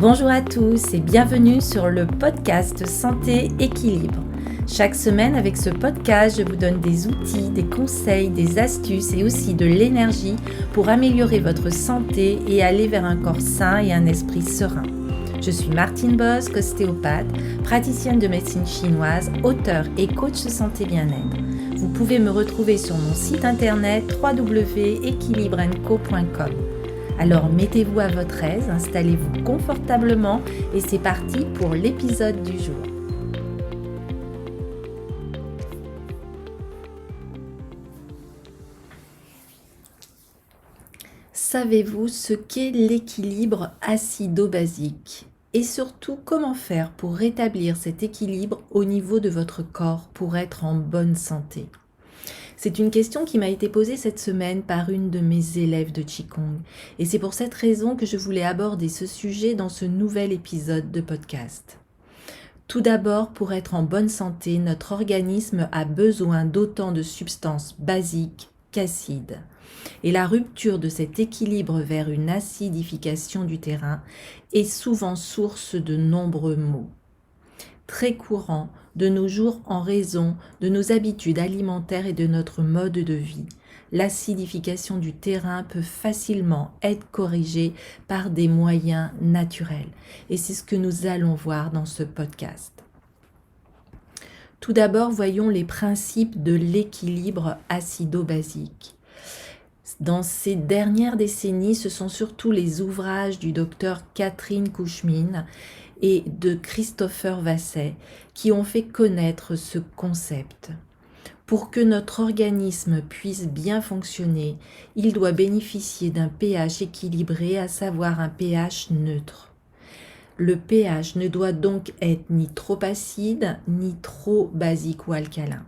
Bonjour à tous et bienvenue sur le podcast Santé Équilibre. Chaque semaine avec ce podcast, je vous donne des outils, des conseils, des astuces et aussi de l'énergie pour améliorer votre santé et aller vers un corps sain et un esprit serein. Je suis Martine Bosc, ostéopathe, praticienne de médecine chinoise, auteure et coach santé bien-être. Vous pouvez me retrouver sur mon site internet www.equilibrenco.com. Alors mettez-vous à votre aise, installez-vous confortablement et c'est parti pour l'épisode du jour. Savez-vous ce qu'est l'équilibre acido-basique? Et surtout, comment faire pour rétablir cet équilibre au niveau de votre corps pour être en bonne santé? C'est une question qui m'a été posée cette semaine par une de mes élèves de Qigong. Et c'est pour cette raison que je voulais aborder ce sujet dans ce nouvel épisode de podcast. Tout d'abord, pour être en bonne santé, notre organisme a besoin d'autant de substances basiques qu'acides. Et la rupture de cet équilibre vers une acidification du terrain est souvent source de nombreux maux. Très courant de nos jours en raison de nos habitudes alimentaires et de notre mode de vie. L'acidification du terrain peut facilement être corrigée par des moyens naturels. Et c'est ce que nous allons voir dans ce podcast. Tout d'abord, voyons les principes de l'équilibre acido-basique. Dans ces dernières décennies, ce sont surtout les ouvrages du docteur Catherine Cushman et de Christopher Vasset qui ont fait connaître ce concept. Pour que notre organisme puisse bien fonctionner, il doit bénéficier d'un pH équilibré, à savoir un pH neutre. Le pH ne doit donc être ni trop acide, ni trop basique ou alcalin.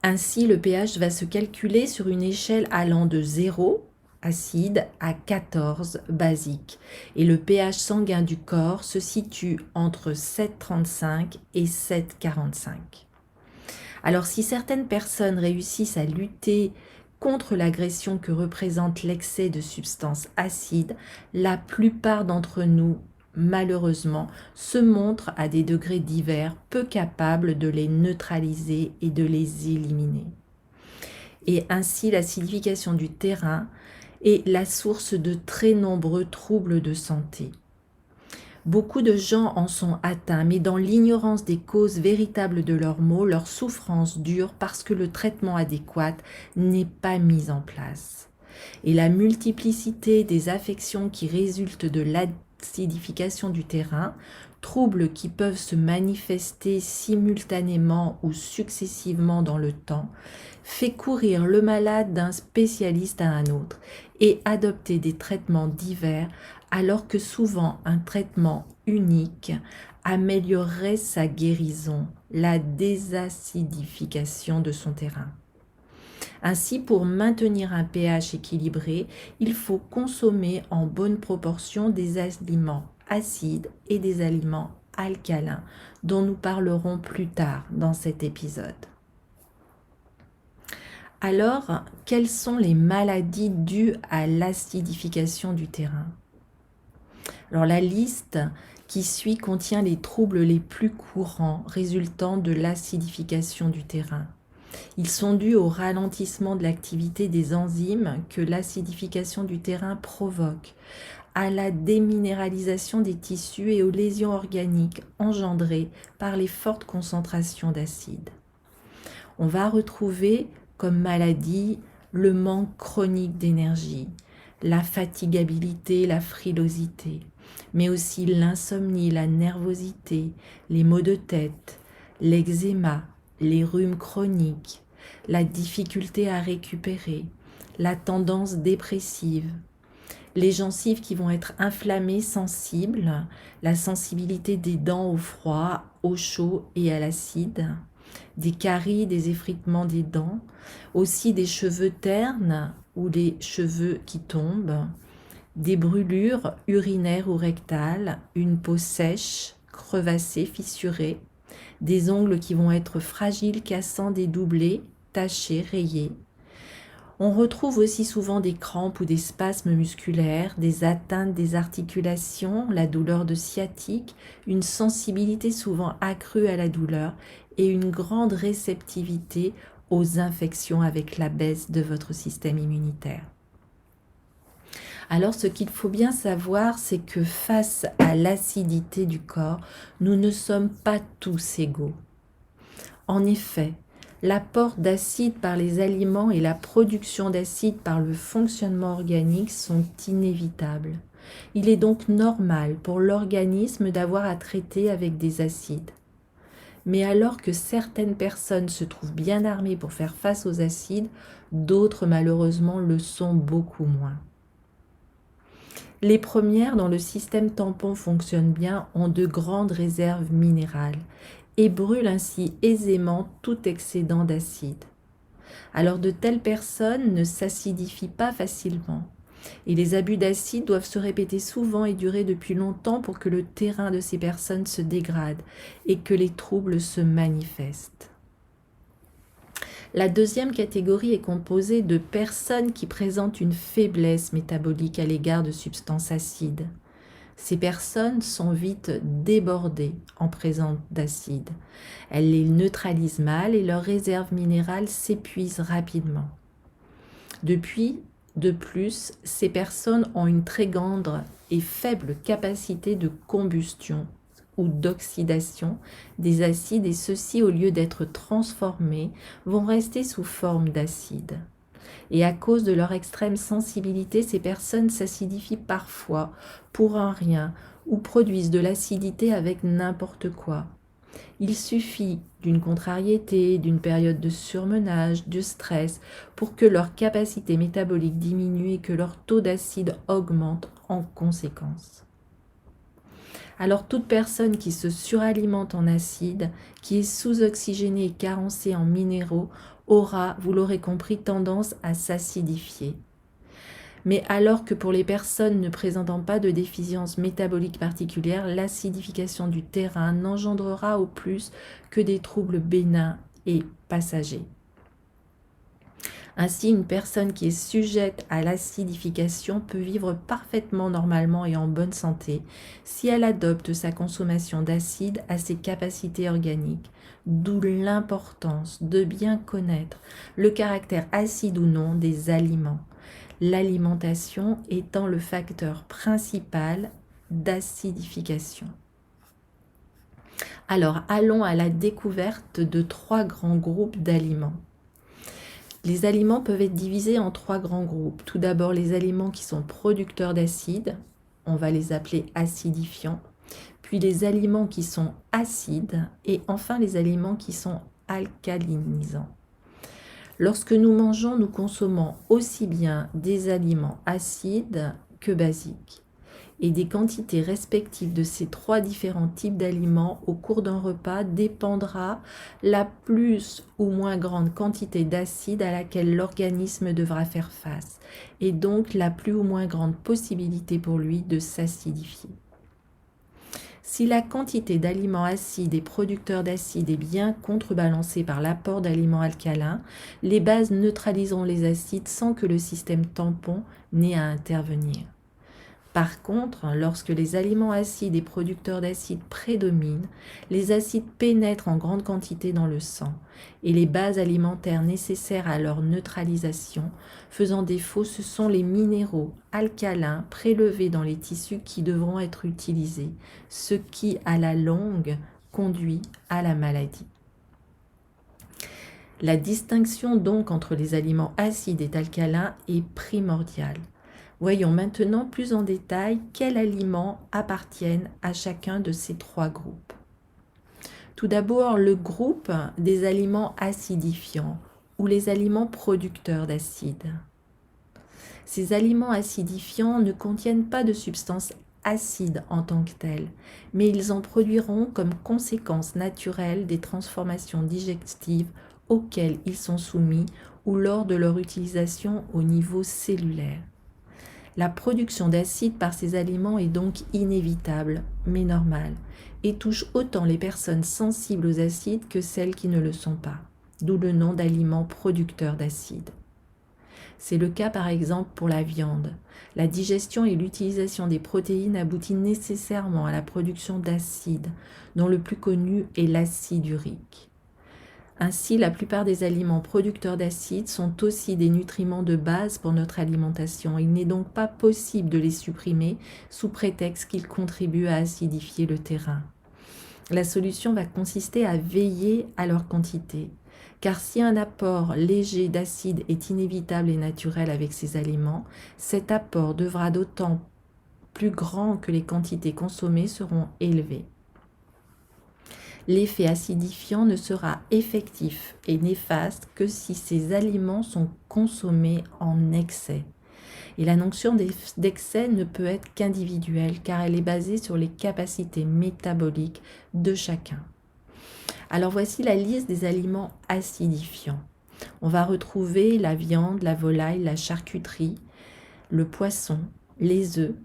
Ainsi, le pH va se calculer sur une échelle allant de 0, acide, à 14, basique. Et le pH sanguin du corps se situe entre 7,35 et 7,45. Alors, si certaines personnes réussissent à lutter contre l'agression que représente l'excès de substances acides, la plupart d'entre nous, malheureusement, se montrent à des degrés divers peu capables de les neutraliser et de les éliminer. Et ainsi, l'acidification du terrain est la source de très nombreux troubles de santé. Beaucoup de gens en sont atteints, mais dans l'ignorance des causes véritables de leurs maux, leur souffrance dure parce que le traitement adéquat n'est pas mis en place. Et la multiplicité des affections qui résultent de l'acidification du terrain, troubles qui peuvent se manifester simultanément ou successivement dans le temps, fait courir le malade d'un spécialiste à un autre et adopter des traitements divers alors que souvent un traitement unique améliorerait sa guérison, la désacidification de son terrain. Ainsi, pour maintenir un pH équilibré, il faut consommer en bonne proportion des aliments acides et des aliments alcalins, dont nous parlerons plus tard dans cet épisode. Alors, quelles sont les maladies dues à l'acidification du terrain? Alors, la liste qui suit contient les troubles les plus courants résultant de l'acidification du terrain. Ils sont dus au ralentissement de l'activité des enzymes que l'acidification du terrain provoque, à la déminéralisation des tissus et aux lésions organiques engendrées par les fortes concentrations d'acide. On va retrouver comme maladie le manque chronique d'énergie, la fatigabilité, la frilosité, mais aussi l'insomnie, la nervosité, les maux de tête, l'eczéma, les rhumes chroniques, la difficulté à récupérer, la tendance dépressive, les gencives qui vont être inflammées, sensibles, la sensibilité des dents au froid, au chaud et à l'acide, des caries, des effritements des dents, aussi des cheveux ternes ou des cheveux qui tombent, des brûlures urinaires ou rectales, une peau sèche, crevassée, fissurée, des ongles qui vont être fragiles, cassants, dédoublés, tachés, rayés. On retrouve aussi souvent des crampes ou des spasmes musculaires, des atteintes des articulations, la douleur de sciatique, une sensibilité souvent accrue à la douleur et une grande réceptivité aux infections avec la baisse de votre système immunitaire. Alors ce qu'il faut bien savoir, c'est que face à l'acidité du corps, nous ne sommes pas tous égaux. En effet, l'apport d'acide par les aliments et la production d'acide par le fonctionnement organique sont inévitables. Il est donc normal pour l'organisme d'avoir à traiter avec des acides. Mais alors que certaines personnes se trouvent bien armées pour faire face aux acides, d'autres malheureusement le sont beaucoup moins. Les premières, dont le système tampon fonctionne bien, ont de grandes réserves minérales et brûlent ainsi aisément tout excédent d'acide. Alors de telles personnes ne s'acidifient pas facilement et les abus d'acide doivent se répéter souvent et durer depuis longtemps pour que le terrain de ces personnes se dégrade et que les troubles se manifestent. La deuxième catégorie est composée de personnes qui présentent une faiblesse métabolique à l'égard de substances acides. Ces personnes sont vite débordées en présence d'acide. Elles les neutralisent mal et leurs réserves minérales s'épuisent rapidement. De plus, ces personnes ont une très grande et faible capacité de combustion ou d'oxydation des acides et ceux-ci, au lieu d'être transformés, vont rester sous forme d'acide. Et à cause de leur extrême sensibilité, ces personnes s'acidifient parfois pour un rien ou produisent de l'acidité avec n'importe quoi. Il suffit d'une contrariété, d'une période de surmenage, de stress pour que leur capacité métabolique diminue et que leur taux d'acide augmente en conséquence. Alors toute personne qui se suralimente en acide, qui est sous-oxygénée et carencée en minéraux, aura, vous l'aurez compris, tendance à s'acidifier. Mais alors que pour les personnes ne présentant pas de déficience métabolique particulière, l'acidification du terrain n'engendrera au plus que des troubles bénins et passagers. Ainsi, une personne qui est sujette à l'acidification peut vivre parfaitement normalement et en bonne santé si elle adopte sa consommation d'acide à ses capacités organiques, d'où l'importance de bien connaître le caractère acide ou non des aliments, l'alimentation étant le facteur principal d'acidification. Alors, allons à la découverte de 3 grands groupes d'aliments. Les aliments peuvent être divisés en 3 grands groupes. Tout d'abord, les aliments qui sont producteurs d'acide, on va les appeler acidifiants. Puis les aliments qui sont acides et enfin les aliments qui sont alcalinisants. Lorsque nous mangeons, nous consommons aussi bien des aliments acides que basiques. Et des quantités respectives de ces 3 différents types d'aliments au cours d'un repas dépendra la plus ou moins grande quantité d'acide à laquelle l'organisme devra faire face, et donc la plus ou moins grande possibilité pour lui de s'acidifier. Si la quantité d'aliments acides et producteurs d'acide est bien contrebalancée par l'apport d'aliments alcalins, les bases neutraliseront les acides sans que le système tampon n'ait à intervenir. Par contre, lorsque les aliments acides et producteurs d'acide prédominent, les acides pénètrent en grande quantité dans le sang et les bases alimentaires nécessaires à leur neutralisation faisant défaut, ce sont les minéraux alcalins prélevés dans les tissus qui devront être utilisés, ce qui, à la longue, conduit à la maladie. La distinction donc entre les aliments acides et alcalins est primordiale. Voyons maintenant plus en détail quels aliments appartiennent à chacun de ces 3 groupes. Tout d'abord, le groupe des aliments acidifiants ou les aliments producteurs d'acide. Ces aliments acidifiants ne contiennent pas de substances acides en tant que telles, mais ils en produiront comme conséquence naturelle des transformations digestives auxquelles ils sont soumis ou lors de leur utilisation au niveau cellulaire. La production d'acide par ces aliments est donc inévitable, mais normale, et touche autant les personnes sensibles aux acides que celles qui ne le sont pas, d'où le nom d'aliments producteurs d'acide. C'est le cas par exemple pour la viande. La digestion et l'utilisation des protéines aboutit nécessairement à la production d'acides, dont le plus connu est l'acide urique. Ainsi, la plupart des aliments producteurs d'acides sont aussi des nutriments de base pour notre alimentation. Il n'est donc pas possible de les supprimer sous prétexte qu'ils contribuent à acidifier le terrain. La solution va consister à veiller à leur quantité. Car si un apport léger d'acide est inévitable et naturel avec ces aliments, cet apport devra d'autant plus grand que les quantités consommées seront élevées. L'effet acidifiant ne sera effectif et néfaste que si ces aliments sont consommés en excès. Et la notion d'excès ne peut être qu'individuelle car elle est basée sur les capacités métaboliques de chacun. Alors voici la liste des aliments acidifiants. On va retrouver la viande, la volaille, la charcuterie, le poisson, les œufs,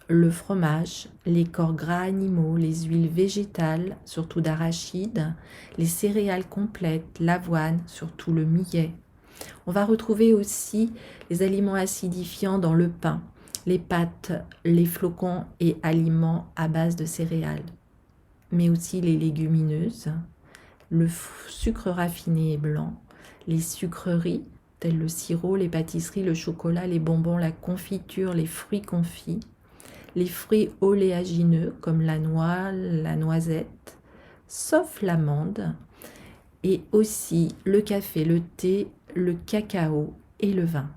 le fromage, les corps gras animaux, les huiles végétales, surtout d'arachide, les céréales complètes, l'avoine, surtout le millet. On va retrouver aussi les aliments acidifiants dans le pain, les pâtes, les flocons et aliments à base de céréales, mais aussi les légumineuses, le sucre raffiné et blanc, les sucreries telles le sirop, les pâtisseries, le chocolat, les bonbons, la confiture, les fruits confits, les fruits oléagineux comme la noix, la noisette, sauf l'amande, et aussi le café, le thé, le cacao et le vin.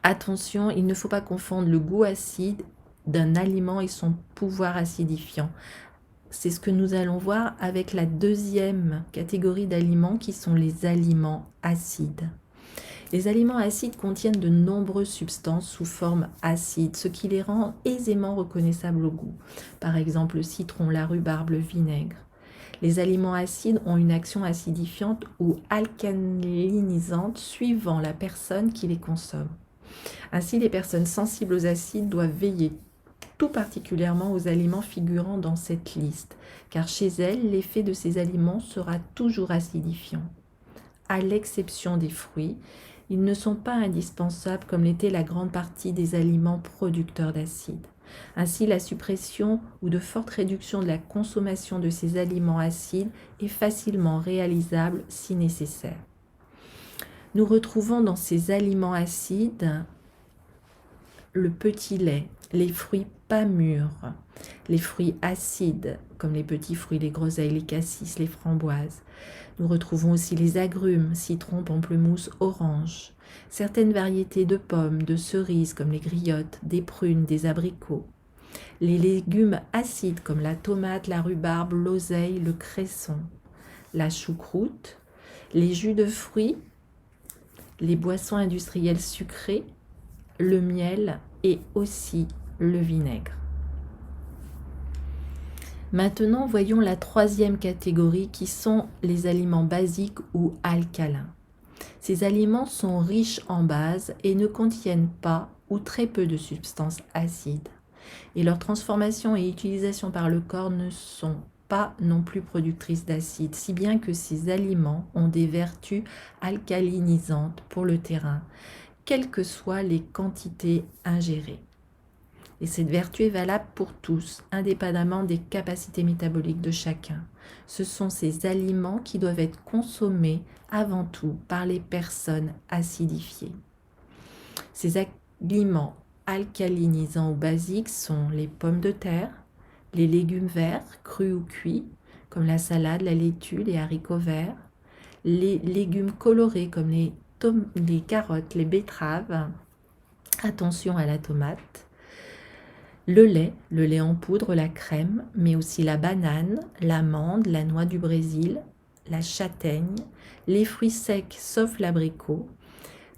Attention, il ne faut pas confondre le goût acide d'un aliment et son pouvoir acidifiant. C'est ce que nous allons voir avec la deuxième catégorie d'aliments qui sont les aliments acides. Les aliments acides contiennent de nombreuses substances sous forme acide, ce qui les rend aisément reconnaissables au goût. Par exemple, le citron, la rhubarbe, le vinaigre. Les aliments acides ont une action acidifiante ou alcalinisante suivant la personne qui les consomme. Ainsi, les personnes sensibles aux acides doivent veiller tout particulièrement aux aliments figurant dans cette liste, car chez elles, l'effet de ces aliments sera toujours acidifiant. À l'exception des fruits, ils ne sont pas indispensables comme l'était la grande partie des aliments producteurs d'acide. Ainsi, la suppression ou de forte réduction de la consommation de ces aliments acides est facilement réalisable si nécessaire. Nous retrouvons dans ces aliments acides le petit lait, les fruits pas mûrs, les fruits acides comme les petits fruits, les groseilles, les cassis, les framboises. Nous retrouvons aussi les agrumes, citron, pamplemousse, orange, certaines variétés de pommes, de cerises comme les griottes, des prunes, des abricots. Les légumes acides comme la tomate, la rhubarbe, l'oseille, le cresson, la choucroute, les jus de fruits, les boissons industrielles sucrées, le miel et aussi le vinaigre. Maintenant, voyons la troisième catégorie qui sont les aliments basiques ou alcalins. Ces aliments sont riches en base et ne contiennent pas ou très peu de substances acides. Et leur transformation et utilisation par le corps ne sont pas non plus productrices d'acide, si bien que ces aliments ont des vertus alcalinisantes pour le terrain, quelles que soient les quantités ingérées. Et cette vertu est valable pour tous, indépendamment des capacités métaboliques de chacun. Ce sont ces aliments qui doivent être consommés avant tout par les personnes acidifiées. Ces aliments alcalinisants ou basiques sont les pommes de terre, les légumes verts, crus ou cuits, comme la salade, la laitue, les haricots verts, les légumes colorés comme les carottes, les betteraves, attention à la tomate, le lait en poudre, la crème, mais aussi la banane, l'amande, la noix du Brésil, la châtaigne, les fruits secs sauf l'abricot,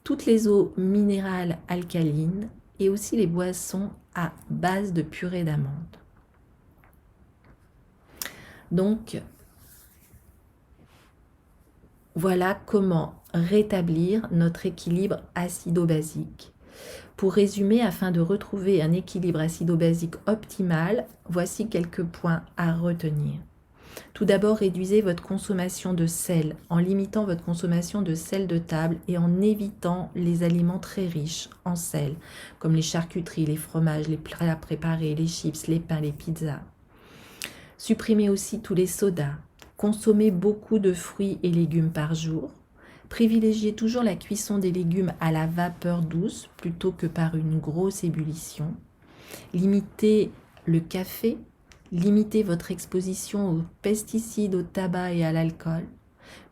toutes les eaux minérales alcalines et aussi les boissons à base de purée d'amande. Donc, voilà comment rétablir notre équilibre acido-basique. Pour résumer, afin de retrouver un équilibre acido-basique optimal, voici quelques points à retenir. Tout d'abord, réduisez votre consommation de sel en limitant votre consommation de sel de table et en évitant les aliments très riches en sel, comme les charcuteries, les fromages, les plats préparés, les chips, les pains, les pizzas. Supprimez aussi tous les sodas. Consommez beaucoup de fruits et légumes par jour. Privilégiez toujours la cuisson des légumes à la vapeur douce plutôt que par une grosse ébullition. Limitez le café. Limitez votre exposition aux pesticides, au tabac et à l'alcool.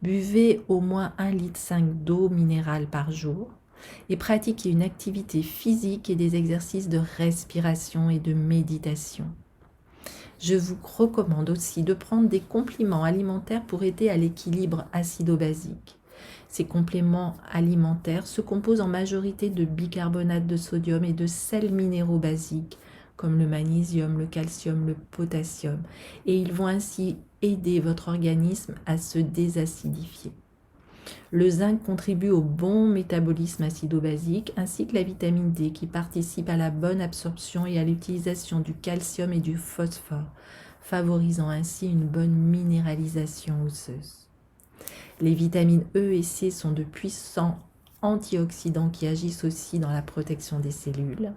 Buvez au moins 1,5 litre d'eau minérale par jour et pratiquez une activité physique et des exercices de respiration et de méditation. Je vous recommande aussi de prendre des compléments alimentaires pour aider à l'équilibre acido-basique. Ces compléments alimentaires se composent en majorité de bicarbonate de sodium et de sels minéraux basiques comme le magnésium, le calcium, le potassium, et ils vont ainsi aider votre organisme à se désacidifier. Le zinc contribue au bon métabolisme acido-basique ainsi que la vitamine D qui participe à la bonne absorption et à l'utilisation du calcium et du phosphore, favorisant ainsi une bonne minéralisation osseuse. Les vitamines E et C sont de puissants antioxydants qui agissent aussi dans la protection des cellules.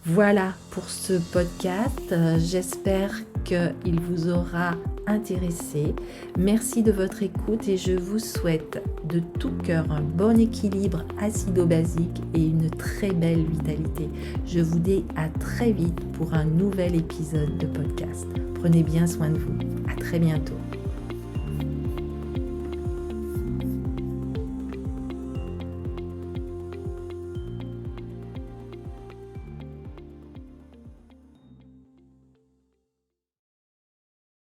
Voilà pour ce podcast, j'espère qu'il vous aura intéressé. Merci de votre écoute et je vous souhaite de tout cœur un bon équilibre acido-basique et une très belle vitalité. Je vous dis à très vite pour un nouvel épisode de podcast. Prenez bien soin de vous. À très bientôt.